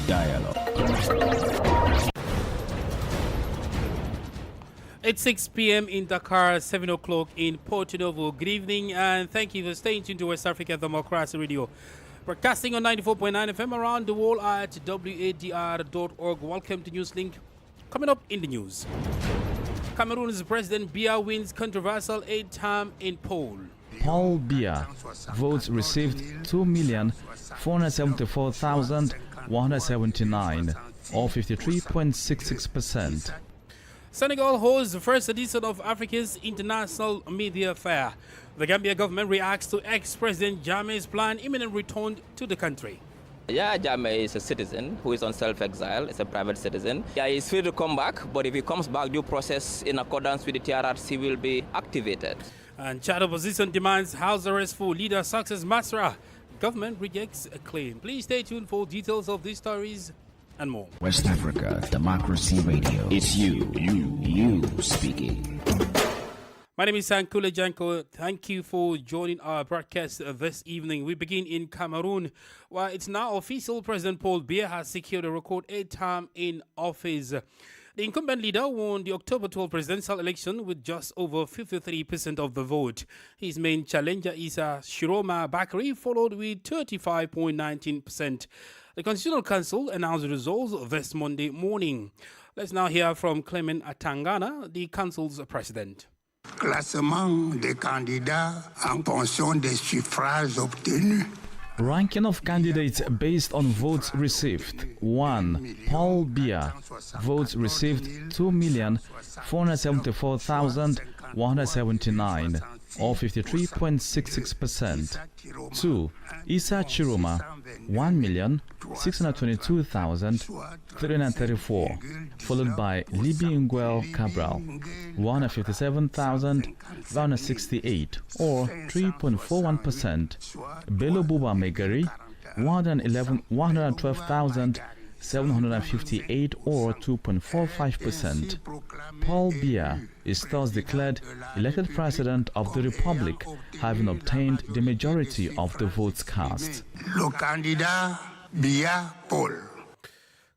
Dialogue. It's 6 p.m. in Dakar, 7 o'clock in Porto Novo. Good evening and thank you for staying tuned to West Africa Democracy Radio. Broadcasting on 94.9 FM around the world at wadr.org. Welcome to Newslink. Coming up in the news. Cameroon's President Biya wins controversial 8th term in poll. Paul Biya, votes received 2,474,179, or 53.66%. Senegal hosts the first edition of Africa's International Media Fair. The Gambia government reacts to ex-President Jammeh's planned imminent return to the country. Yeah, Jammeh is a citizen who is on self-exile. It's a private citizen. Yeah, he's free to come back, but if he comes back, due process in accordance with the TRRC will be activated. And Chad opposition demands house arrest for leader Success Masra. Government rejects a claim. Please stay tuned for details of these stories and more. West Africa Democracy Radio. It's you speaking. My name is Sankule Janko. Thank you for joining our broadcast this evening. We begin in Cameroon, where it's now official. President Paul Biya has secured a record 8th term in office. The incumbent leader won the October 12 presidential election with just over 53% of the vote. His main challenger, Issa Shiroma Bakary, followed with 35.19%. The Constitutional Council announced the results this Monday morning. Let's now hear from Clement Atangana, the council's president. Classement des candidats en fonction des suffrages obtenus. Ranking of candidates based on votes received. 1. Paul Biya. Votes received 2,474,179, or 53.66%. 2. Issa Chiroma. 1,622,334, followed by Libby Nguel Cabral. 157,168, or 3.41%. Bello Buba Megari. 112,758, or 2.45%. Paul Biya is thus declared elected president of the Republic, having obtained the majority of the votes cast. Le candidat Biya Paul.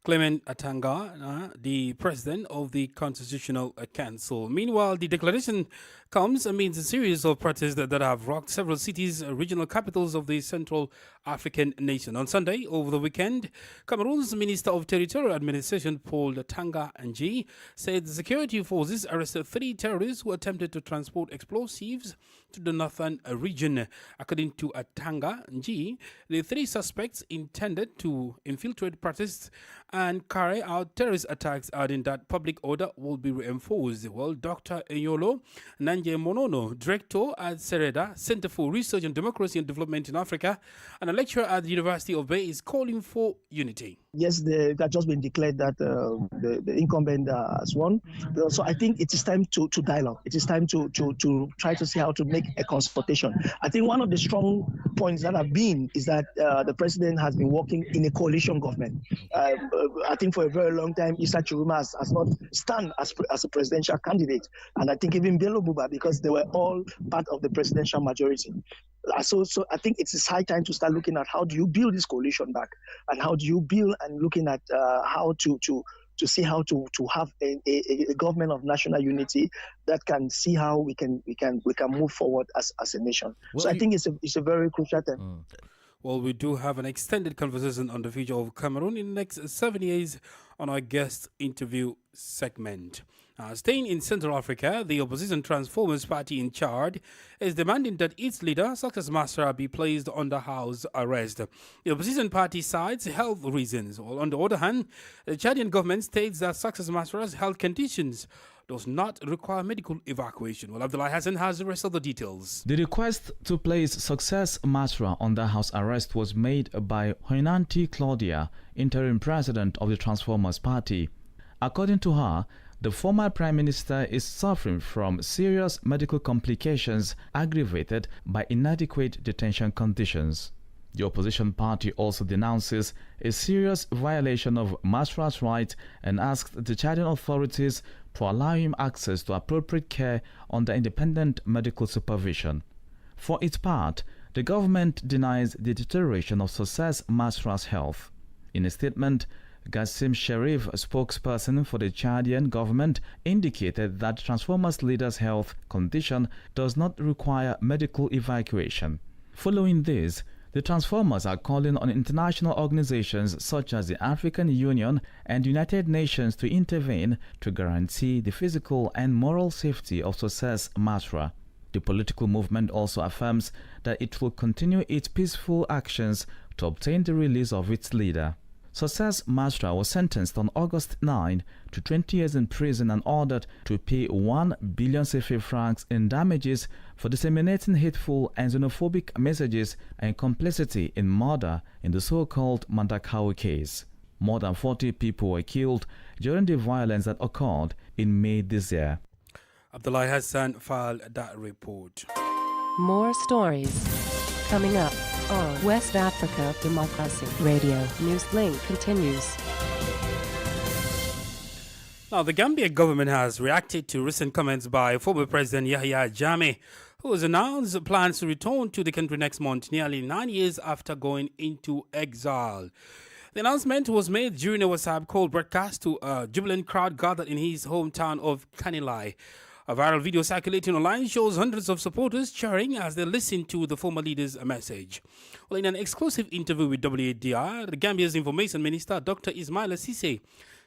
Clement Atanga, the president of the Constitutional Council. Meanwhile, the declaration comes amidst a series of protests that have rocked several cities, regional capitals of the Central African nation. On Sunday, over the weekend, Cameroon's Minister of Territorial Administration, Paul Tanga Nji, said the security forces arrested 3 terrorists who attempted to transport explosives to the northern region. According to Atanga Nji, the 3 suspects intended to infiltrate protests and carry out terrorist attacks, adding that public order will be reinforced. Well, Dr. Enyolo Nanje Monono, director at Sereda, Center for Research on Democracy and Development in Africa, and a lecturer at the University of Bay, is calling for unity. Yes, it has just been declared that the incumbent has won. So I think it is time to dialogue. It is time to try to see how to make a consultation. I think one of the strong points that have been is that the president has been working in a coalition government. I think for a very long time, Issa Chiroma has not stand as a presidential candidate. And I think even Bello Buba, because they were all part of the presidential majority. So I think it is high time to start looking at how do you build this coalition back, and how do you build and looking at how to see how to have a government of national unity that can see how we can move forward as a nation. Well, so I think it's a very crucial time. Well, we do have an extended conversation on the future of Cameroon in the next 7 years on our guest interview segment. Staying in Central Africa, the opposition Transformers Party in Chad is demanding that its leader, Success Masra, be placed under house arrest. The opposition party cites health reasons. Well, on the other hand, the Chadian government states that Success Masra's health conditions does not require medical evacuation. Well, Abdullah Hassan has the rest of the details. The request to place Success Masra under house arrest was made by Hoinanti Claudia, interim president of the Transformers Party. According to her, the former Prime Minister is suffering from serious medical complications aggravated by inadequate detention conditions. The opposition party also denounces a serious violation of Masra's rights and asked the Chadian authorities to allow him access to appropriate care under independent medical supervision. For its part, the government denies the deterioration of Success Masra's health. In a statement, Gassim Sharif, a spokesperson for the Chadian government, indicated that Transformers leader's health condition does not require medical evacuation. Following this, the Transformers are calling on international organizations such as the African Union and United Nations to intervene to guarantee the physical and moral safety of Success Matra. The political movement also affirms that it will continue its peaceful actions to obtain the release of its leader. Success Matra was sentenced on August 9 to 20 years in prison and ordered to pay 1 billion CFA francs in damages for disseminating hateful and xenophobic messages and complicity in murder in the so-called Mandakau case. More than 40 people were killed during the violence that occurred in May this year. Abdullah Hassan filed that report. More stories coming up on West Africa Democracy Radio. Newslink continues. Now, the Gambia government has reacted to recent comments by former President Yahya Jammeh, who has announced plans to return to the country next month, nearly 9 years after going into exile. The announcement was made during a WhatsApp call broadcast to a jubilant crowd gathered in his hometown of Kanilai. A viral video circulating online shows hundreds of supporters cheering as they listen to the former leader's message. Well, in an exclusive interview with WADR, the Gambia's Information Minister, Dr. Ismaila Cisse,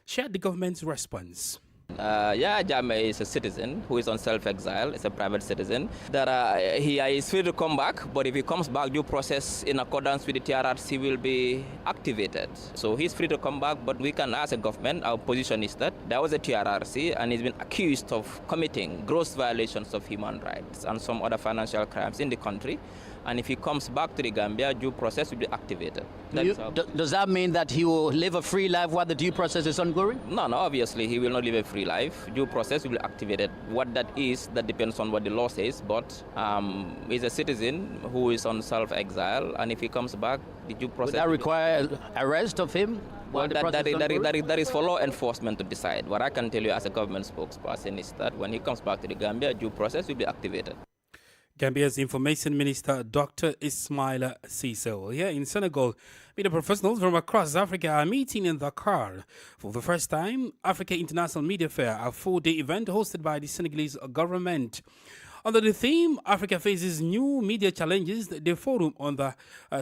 shared the government's response. Yeah, Jammeh is a citizen who is on self-exile. It's a private citizen. He is free to come back, but if he comes back, due process in accordance with the TRRC will be activated. So he's free to come back, but we can, as a government, our position is that there was a TRRC and he's been accused of committing gross violations of human rights and some other financial crimes in the country. And if he comes back to the Gambia, due process will be activated. Does that mean that he will live a free life while the due process is ongoing? No, obviously he will not live a free life. Due process will be activated. What that is, that depends on what the law says, but he's a citizen who is on self-exile, and if he comes back, the due process... Would that require arrest of him? Well, that is for law enforcement to decide. What I can tell you as a government spokesperson is that when he comes back to the Gambia, due process will be activated. Gambia's Information Minister, Dr. Ismaila Cisse. Here in Senegal, media professionals from across Africa are meeting in Dakar for the first time. Africa International Media Fair, a 4-day event hosted by the Senegalese government. Under the theme, Africa faces new media challenges, the forum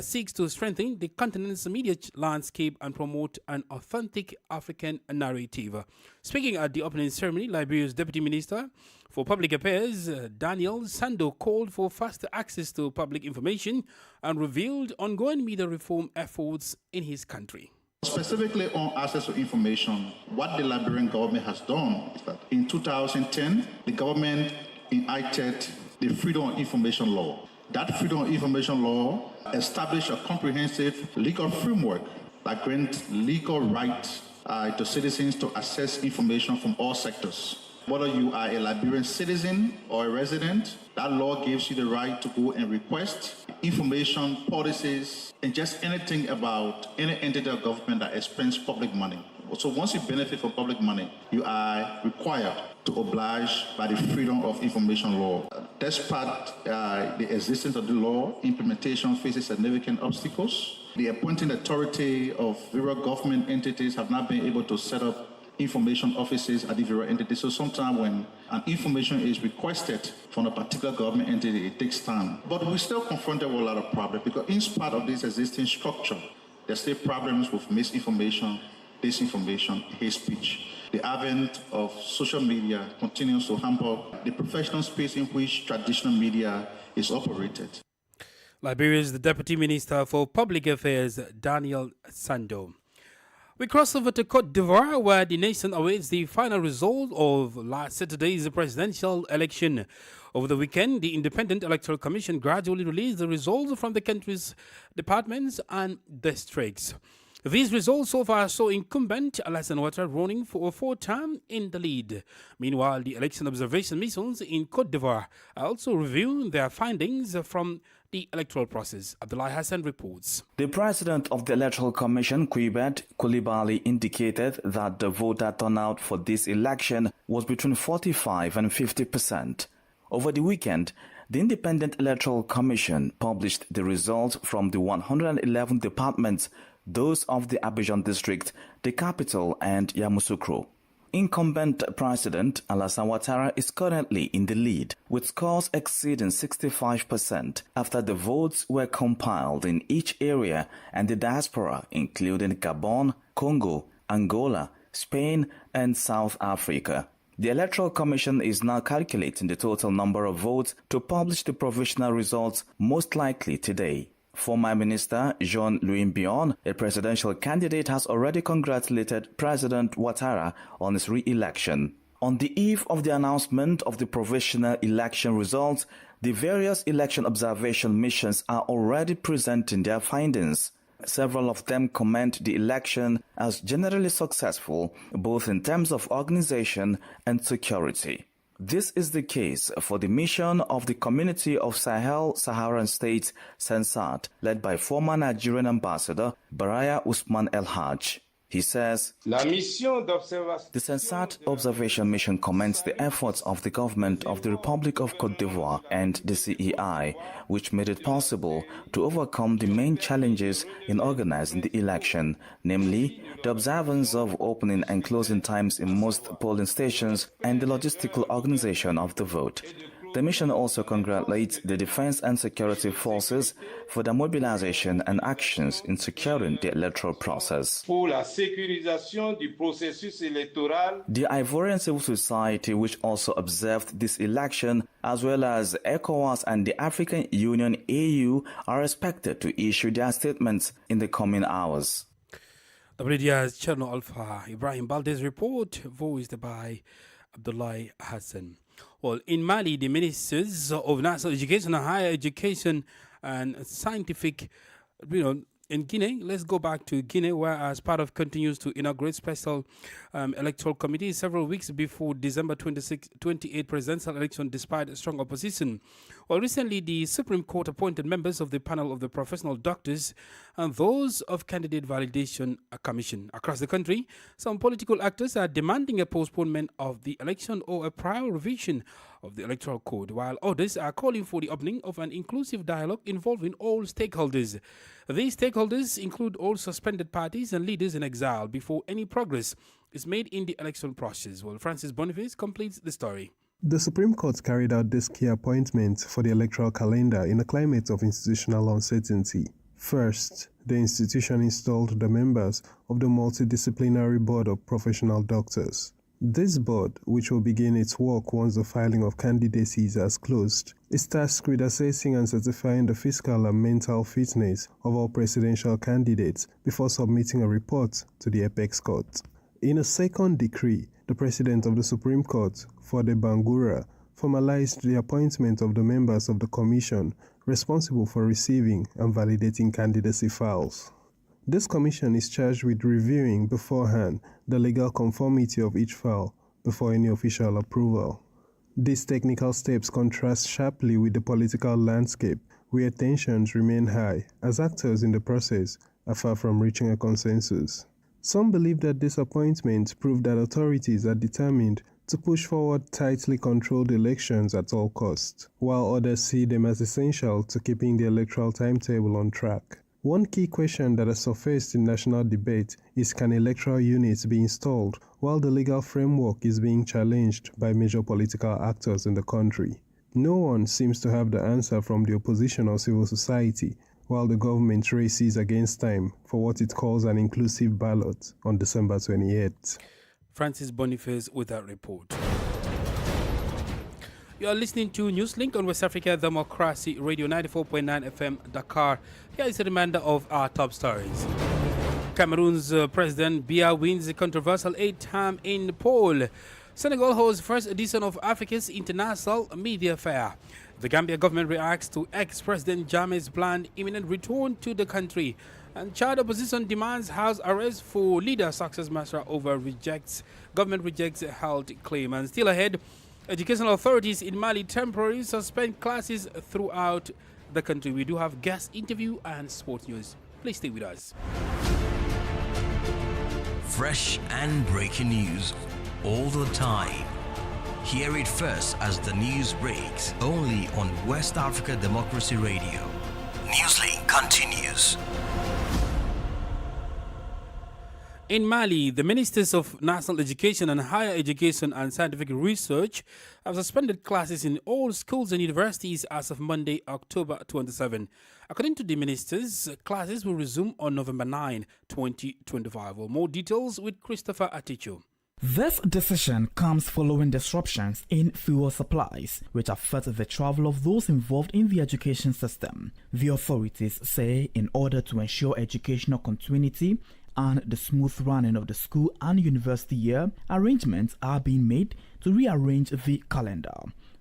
seeks to strengthen the continent's media landscape and promote an authentic African narrative. Speaking at the opening ceremony, Liberia's Deputy Minister for Public Affairs, Daniel Sando, called for faster access to public information and revealed ongoing media reform efforts in his country. Specifically on access to information, what the Liberian government has done is that in 2010, the government enacted the Freedom of Information Law. That Freedom of Information Law established a comprehensive legal framework that grants legal rights to citizens to access information from all sectors. Whether you are a Liberian citizen or a resident, that law gives you the right to go and request information, policies, and just anything about any entity of government that spends public money. So once you benefit from public money, you are required to oblige by the Freedom of Information Law. Despite the existence of the law, implementation faces significant obstacles. The appointing authority of various government entities have not been able to set up information offices at the various entities. So sometimes when an information is requested from a particular government entity, it takes time. But we're still confronted with a lot of problems because in spite of this existing structure, there's still problems with misinformation, disinformation, hate speech. The advent of social media continues to hamper the professional space in which traditional media is operated. Liberia's the Deputy Minister for Public Affairs, Daniel Sando. We cross over to Cote d'Ivoire, where the nation awaits the final result of last Saturday's presidential election. Over the weekend, the Independent Electoral Commission gradually released the results from the country's departments and districts. These results so far saw incumbent Alassane Ouattara running for a 4th term in the lead. Meanwhile, the election observation missions in Cote d'Ivoire are also reviewing their findings from the electoral process. Abdullah Hassan reports. The president of the Electoral Commission, Quibet Koulibaly, indicated that the voter turnout for this election was between 45 and 50%. Over the weekend, the Independent Electoral Commission published the results from the 111 departments those of the Abidjan district, the capital, and Yamoussoukro. Incumbent President Alassane Ouattara is currently in the lead, with scores exceeding 65% after the votes were compiled in each area and the diaspora, including Gabon, Congo, Angola, Spain, and South Africa. The Electoral Commission is now calculating the total number of votes to publish the provisional results most likely today. Former Minister Jean-Louis Bion, a presidential candidate, has already congratulated President Ouattara on his re-election. On the eve of the announcement of the provisional election results, the various election observation missions are already presenting their findings. Several of them comment the election as generally successful, both in terms of organization and security. This is the case for the mission of the Community of Sahel-Saharan States, CENSAT, led by former Nigerian ambassador Baraya Usman El Haj. He says, the CENSAT observation mission commends the efforts of the government of the Republic of Côte d'Ivoire and the CEI, which made it possible to overcome the main challenges in organizing the election, namely the observance of opening and closing times in most polling stations and the logistical organization of the vote. The mission also congratulates the defense and security forces for their mobilization and actions in securing the electoral process. The Ivorian civil society, which also observed this election, as well as ECOWAS and the African Union AU, are expected to issue their statements in the coming hours. WDR's Channel Alpha Ibrahim Baldez report, voiced by Abdullahi Hassan. Well, in Mali, the ministers of national education and higher education and scientific, in Guinea, let's go back to Guinea, where as part of continues to inaugurate special electoral committee several weeks before December 28 presidential election despite strong opposition. Well, recently, the Supreme Court appointed members of the panel of the professional doctors and those of candidate validation commission. Across the country, some political actors are demanding a postponement of the election or a prior revision of the electoral code, while others are calling for the opening of an inclusive dialogue involving all stakeholders. These stakeholders include all suspended parties and leaders in exile before any progress is made in the election process. Well, Francis Boniface completes the story. The Supreme Court carried out this key appointment for the electoral calendar in a climate of institutional uncertainty. First, the institution installed the members of the Multidisciplinary Board of Professional Doctors. This board, which will begin its work once the filing of candidacies has closed, is tasked with assessing and certifying the physical and mental fitness of all presidential candidates before submitting a report to the Apex Court. In a second decree, the President of the Supreme Court, Fode Bangura, formalized the appointment of the members of the Commission responsible for receiving and validating candidacy files. This commission is charged with reviewing beforehand the legal conformity of each file before any official approval. These technical steps contrast sharply with the political landscape, where tensions remain high as actors in the process are far from reaching a consensus. Some believe that this appointment proved that authorities are determined to push forward tightly controlled elections at all costs, while others see them as essential to keeping the electoral timetable on track. One key question that has surfaced in national debate is, can electoral units be installed while the legal framework is being challenged by major political actors in the country? No one seems to have the answer from the opposition or civil society, while the government races against time for what it calls an inclusive ballot on December 28th. Francis Boniface with that report. You are listening to Newslink on West Africa Democracy Radio 94.9 FM Dakar. Here is a reminder of our top stories. Cameroon's President Biya wins the controversial 8th term in poll. Senegal holds first edition of Africa's International Media Fair. The Gambia government reacts to ex-President Jammeh's planned imminent return to the country. And Chad opposition demands house arrest for leader Success Masra over government rejects health claim. And still ahead, educational authorities in Mali temporarily suspend classes throughout the country. We do have guest interview and sports news. Please stay with us. Fresh and breaking news all the time. Hear it first as the news breaks, only on West Africa Democracy Radio. Newslink continues. In Mali, the Ministers of National Education and Higher Education and Scientific Research have suspended classes in all schools and universities as of Monday, October 27. According to the ministers, classes will resume on November 9, 2025. Well, more details with Christopher Aticho. This decision comes following disruptions in fuel supplies, which affect the travel of those involved in the education system. The authorities say in order to ensure educational continuity and the smooth running of the school and university year, arrangements are being made to rearrange the calendar.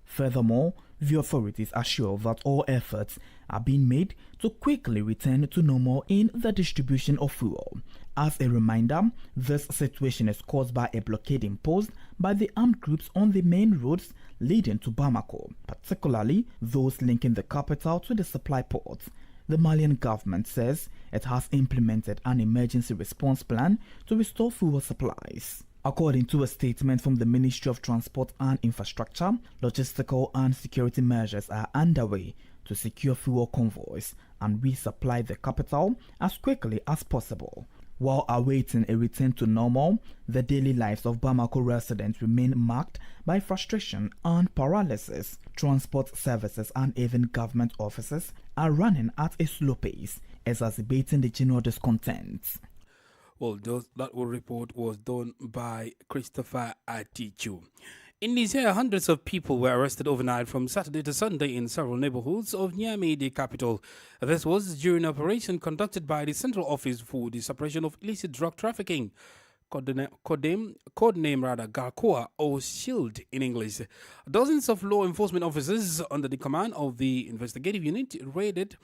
Furthermore, the authorities assure that all efforts are being made to quickly return to normal in the distribution of fuel. As a reminder, this situation is caused by a blockade imposed by the armed groups on the main roads leading to Bamako, particularly those linking the capital to the supply ports. The Malian government says it has implemented an emergency response plan to restore fuel supplies. According to a statement from the Ministry of Transport and Infrastructure, logistical and security measures are underway to secure fuel convoys and resupply the capital as quickly as possible. While awaiting a return to normal, the daily lives of Bamako residents remain marked by frustration and paralysis. Transport services and even government offices are running at a slow pace, exacerbating the general discontent. Well, that report was done by Christopher Atichu. In Niger, hundreds of people were arrested overnight from Saturday to Sunday in several neighborhoods of Niamey, the capital. This was during an operation conducted by the Central Office for the Suppression of Illicit Drug Trafficking, codename Garkoa or SHIELD in English. Dozens of law enforcement officers under the command of the investigative unit raided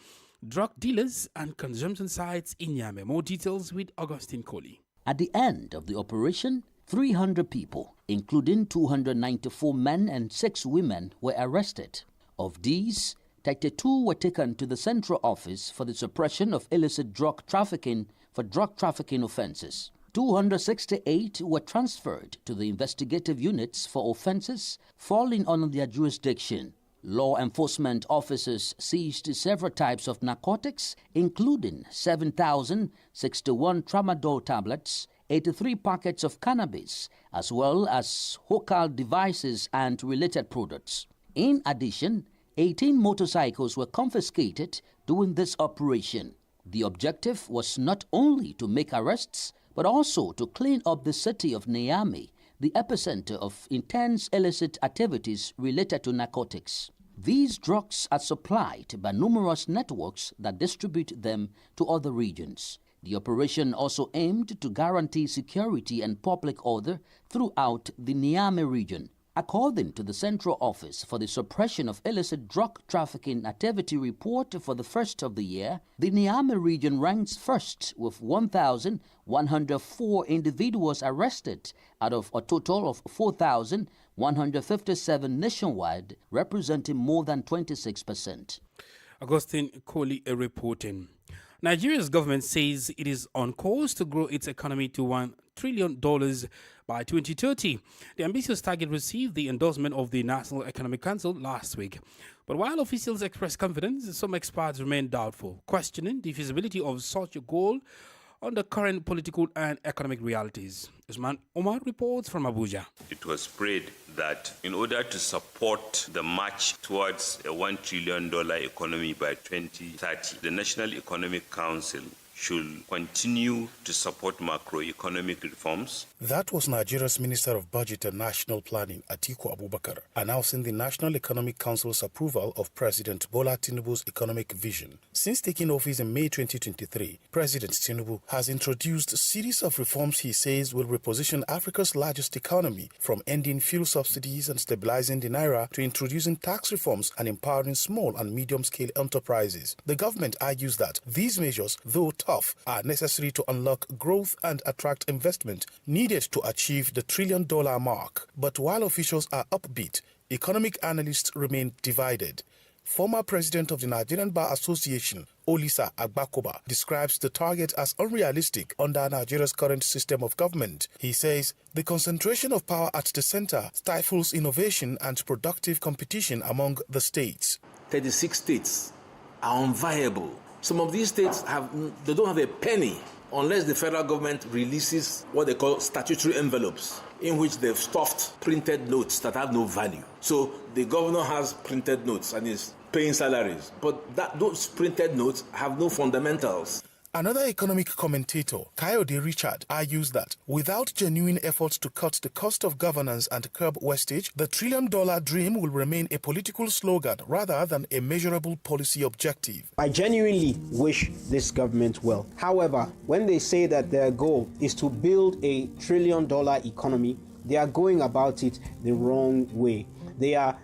drug dealers and consumption sites in Niamey. More details with Augustine Coley. At the end of the operation, 300 people, including 294 men and 6 women, were arrested. Of these, 32 were taken to the Central Office for the Suppression of Illicit Drug Trafficking for drug trafficking offenses. 268 were transferred to the investigative units for offenses falling under their jurisdiction. Law enforcement officers seized several types of narcotics, including 7,061 tramadol tablets, 83 packets of cannabis, as well as hookah devices and related products. In addition, 18 motorcycles were confiscated during this operation. The objective was not only to make arrests, but also to clean up the city of Niamey, the epicenter of intense illicit activities related to narcotics. These drugs are supplied by numerous networks that distribute them to other regions. The operation also aimed to guarantee security and public order throughout the Niamey region. According to the Central Office for the Suppression of Illicit Drug Trafficking Activity Report for the first of the year, the Niamey region ranks first with 1,104 individuals arrested out of a total of 4,157 nationwide, representing more than 26%. Augustine Coley reporting. Nigeria's government says it is on course to grow its economy to $1 trillion by 2030. The ambitious target received the endorsement of the National Economic Council last week. But while officials express confidence, some experts remain doubtful, questioning the feasibility of such a goal under current political and economic realities. Usman Omar reports from Abuja. It was prayed that in order to support the march towards a $1 trillion economy by 2030, the National Economic Council should continue to support macroeconomic reforms. That was Nigeria's Minister of Budget and National Planning, Atiku Abubakar, announcing the National Economic Council's approval of President Bola Tinubu's economic vision. Since taking office in May 2023, President Tinubu has introduced a series of reforms he says will reposition Africa's largest economy, from ending fuel subsidies and stabilizing the naira to introducing tax reforms and empowering small and medium-scale enterprises. The government argues that these measures, though tough, are necessary to unlock growth and attract investment needed to achieve the $1 trillion mark. But while officials are upbeat, economic analysts remain divided. Former president of the Nigerian Bar Association, Olisa Agbakoba, describes the target as unrealistic under Nigeria's current system of government. He says the concentration of power at the center stifles innovation and productive competition among the states. 36 states are unviable. Some of these states don't have a penny unless the federal government releases what they call statutory envelopes, in which they've stuffed printed notes that have no value. So the governor has printed notes and is paying salaries, but those printed notes have no fundamentals. Another economic commentator, Kayode Richard, argues that without genuine efforts to cut the cost of governance and curb wastage, the trillion-dollar dream will remain a political slogan rather than a measurable policy objective. I genuinely wish this government well. However, when they say that their goal is to build a trillion-dollar economy, they are going about it the wrong way. They are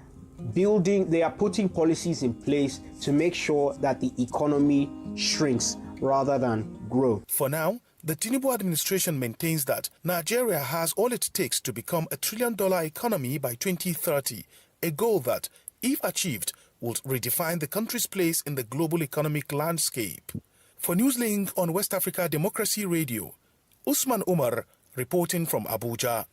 putting policies in place to make sure that the economy shrinks rather than grow. For now, the Tinubu administration maintains that Nigeria has all it takes to become a trillion-dollar economy by 2030, a goal that, if achieved, would redefine the country's place in the global economic landscape. For Newslink on West Africa Democracy Radio, Usman Umar reporting from Abuja.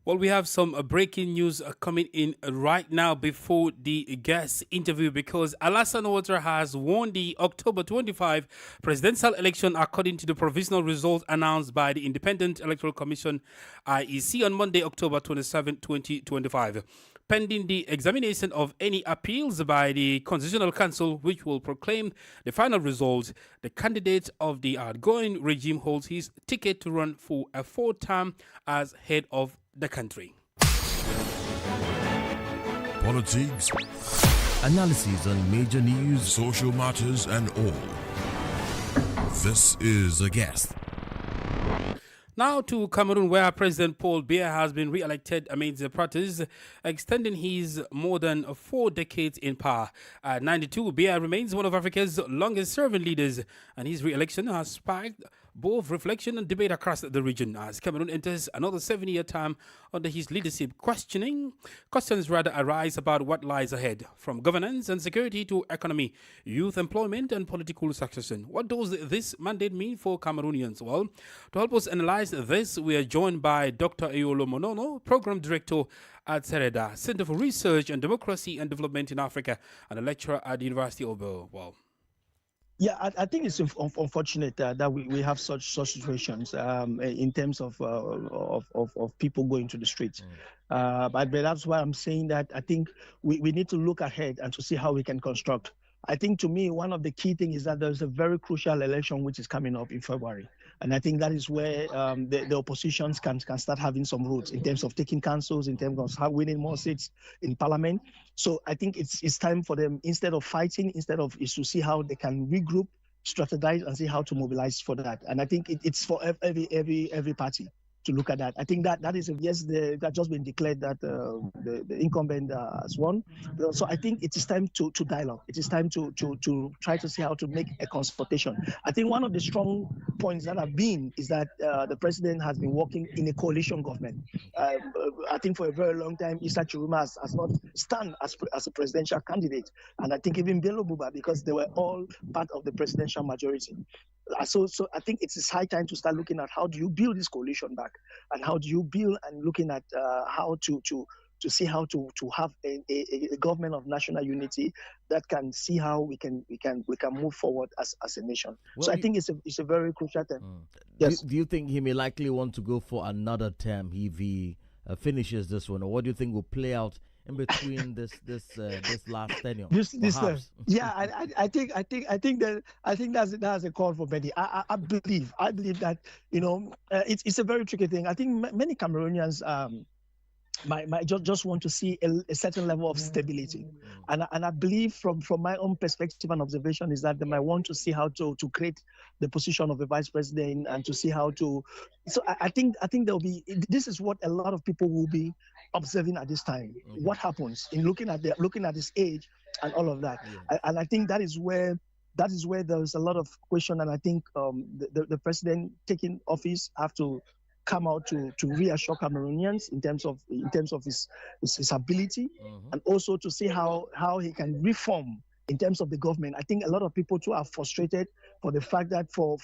Well, we have some breaking news coming in right now before the guest interview, because Alassane Ouattara has won the October 25 presidential election according to the provisional results announced by the Independent Electoral Commission IEC on Monday, October 27, 2025. Pending the examination of any appeals by the Constitutional Council, which will proclaim the final results, the candidate of the outgoing regime holds his ticket to run for a fourth term as head of the country. Politics, analysis on major news, social matters, and all. This is A Guest. Now to Cameroon, where President Paul Biya has been re-elected amidst the protests, extending his more than 4 decades in power. At 92, Biya remains one of Africa's longest-serving leaders, and his re-election has sparked both reflection and debate across the region as Cameroon enters another 7-year term under his leadership. Questions rather arise about what lies ahead, from governance and security to economy, youth employment, and political succession. What does this mandate mean for Cameroonians? Well, to help us analyze this, we are joined by Dr. Eyolo Monono, Program Director at Sereda, Center for Research and Democracy and Development in Africa, and a lecturer at the University of Well. Yeah, I think it's unfortunate that we have such situations in terms of people going to the streets. But that's why I'm saying that I think we need to look ahead and to see how we can construct. I think, to me, one of the key things is that there's a very crucial election which is coming up in February. And I think that is where the oppositions can start having some roots in terms of taking councils, in terms of winning more seats in parliament. So I think it's time for them, instead of fighting, is to see how they can regroup, strategize, and see how to mobilize for that. And I think it's for every party to look at that. I think that is that just been declared that the incumbent has won. So I think it is time to dialogue. It is time to try to see how to make a consultation. I think one of the strong points that have been is that the president has been working in a coalition government. I think for a very long time, Issa Chiruma has not stand as a presidential candidate, and I think even Bello Buba, because they were all part of the presidential majority. So I think it's high time to start looking at how do you build this coalition back, and how do you build and looking at how to see how to have a government of national unity that can see how we can move forward as a nation. Well, so I think it's a very crucial term. Yes. Do you think he may likely want to go for another term if he finishes this one, or what do you think will play out in between this last tenure? This yeah, I think that's a call for many. I believe that it's a very tricky thing. I think many Cameroonians might just want to see a certain level of stability, and I believe from my own perspective and observation is that they might want to see how to create the position of the vice president and to see how to. So I think there'll be. This is what a lot of people will be observing at this time. What happens in looking at his age and all of that, and I think that is where there's a lot of question, and I think the president taking office have to come out to reassure Cameroonians in terms of his ability, and also to see how he can reform in terms of the government. I think a lot of people too are frustrated for the fact that for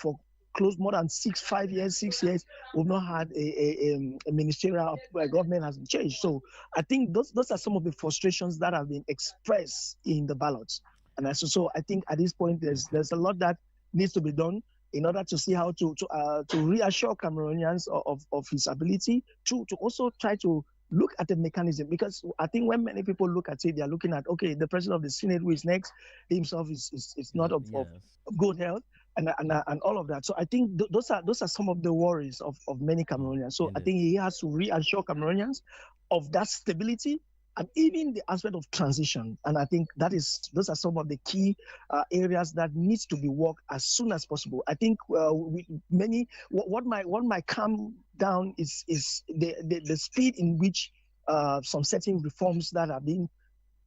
close more than 6 years, we've not had a ministerial government has changed. So I think those are some of the frustrations that have been expressed in the ballots. And so I think at this point there's a lot that needs to be done. in order to see how to reassure Cameroonians of his ability to also try to look at the mechanism. Because I think when many people look at it, they are looking at, okay, the president of the Senate who is next, himself is not of good health. And all of that. So I think those are some of the worries of many Cameroonians. So I think he has to reassure Cameroonians of that stability and even the aspect of transition. And I think those are some of the key areas that needs to be worked as soon as possible. I think what might calm down is the speed in which some certain reforms that are being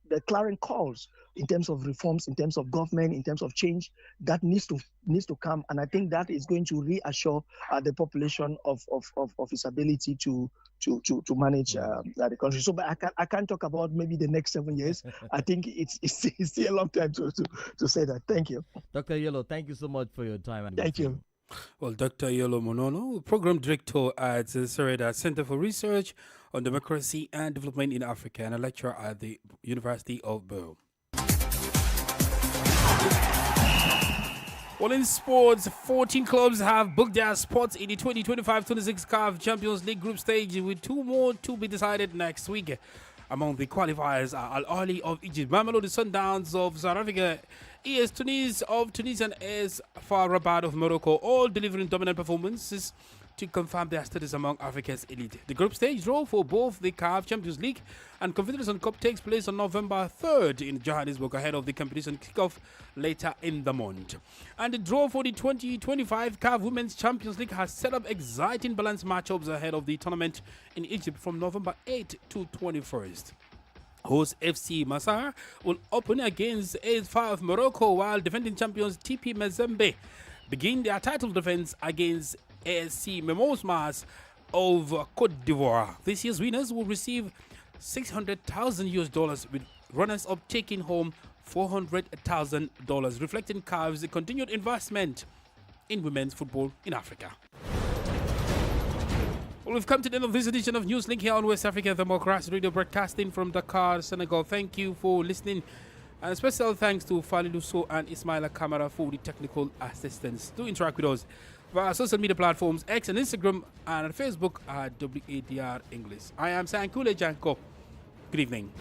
the clarion calls in terms of reforms, in terms of government, in terms of change, that needs to come, and I think that is going to reassure the population of his ability to manage the country. So, but I can't talk about maybe the next 7 years. I think it's still a long time to say that. Thank you, Dr. Yellow. Thank you so much for your time. Thank you. Well, Dr. Yolo Monono, Program Director at the Sereda Center for Research on Democracy and Development in Africa and a lecturer at the University of Bern. Well, in sports, 14 clubs have booked their spots in the 2025-26 CAF Champions League group stage, with 2 more to be decided next week. Among the qualifiers are Al Ahly of Egypt, Mamelodi Sundowns of South Africa, AS Tunis of Tunisia, and AS FAR Rabat of Morocco, all delivering dominant performances to confirm their status among Africa's elite. The group stage draw for both the CAF Champions League and Confederation Cup takes place on November 3rd in Johannesburg ahead of the competition kickoff later in the month. And the draw for the 2025 CAF Women's Champions League has set up exciting balanced matchups ahead of the tournament in Egypt from November 8th to 21st. Host FC Massar will open against AS FAR of Morocco, while defending champions TP Mazembe begin their title defense against ASC Mimosas of Cote d'Ivoire. This year's winners will receive $600,000 with runners-up taking home $400,000, reflecting CAF's continued investment in women's football in Africa. Well, we've come to the end of this edition of Newslink here on West Africa Democracy Radio, broadcasting from Dakar, Senegal. Thank you for listening. And special thanks to Fali Lusso and Ismaila Kamara for the technical assistance. Do interact with us via social media platforms X and Instagram and Facebook at WADR English. I am Sankule Janko. Good evening.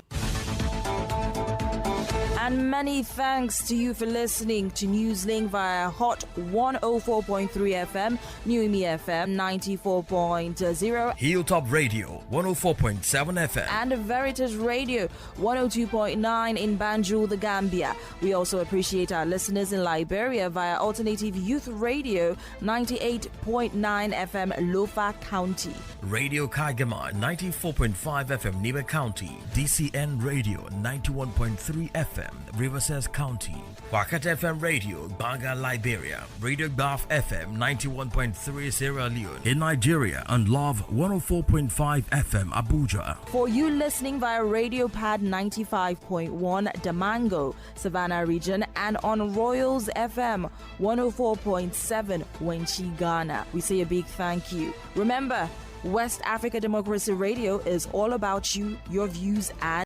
And many thanks to you for listening to Newslink via Hot 104.3 FM, Newmi FM 94.0, Hilltop Radio 104.7 FM, and Veritas Radio 102.9 in Banjul, the Gambia. We also appreciate our listeners in Liberia via Alternative Youth Radio 98.9 FM, Lofa County, Radio Kagama 94.5 FM, Nibe County, DCN Radio 91.3 FM, Riverside County, Wakat FM Radio, Banga, Liberia, Radio Baf FM 91.3 Sierra Leone in Nigeria, and Love 104.5 FM Abuja. For you listening via Radio Pad 95.1 Damango, Savannah region, and on Royals FM 104.7 Wenchi, Ghana, we say a big thank you. Remember, West Africa Democracy Radio is all about you, your views, and